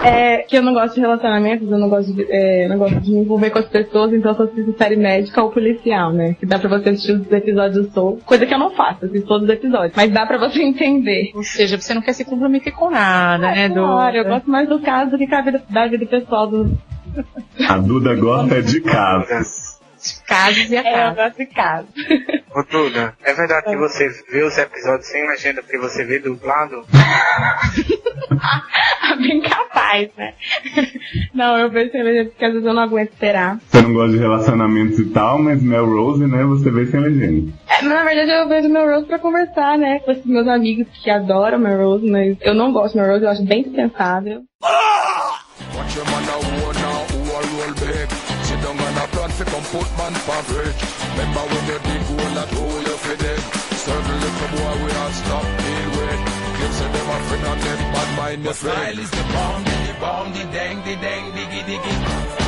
É que eu não gosto de relacionamentos, eu não gosto de me envolver com as pessoas, então eu só assisto série médica ou policial, né? Que dá pra você assistir os episódios soltos. Coisa que eu não faço, assisto todos os episódios. Mas dá pra você entender. Ou seja, você não quer se comprometer com nada, né, Duda? Claro, eu gosto mais do caso do que da vida pessoal do... A Duda gosta de casos. Casos e a Eu casa. gosto de caso. Ô Duda, é verdade que você vê os episódios sem legenda porque você vê dublado? Bem capaz, né? Não, eu vejo sem legenda porque às vezes eu não aguento esperar. Você não gosta de relacionamentos e tal, mas Melrose, né, você vê sem legenda. Na verdade eu vejo Melrose pra conversar, né? Com esses meus amigos que adoram Melrose, mas eu não gosto de Melrose, eu acho bem dispensável. Style is the bomb, the dang, the dang, diggy diggy.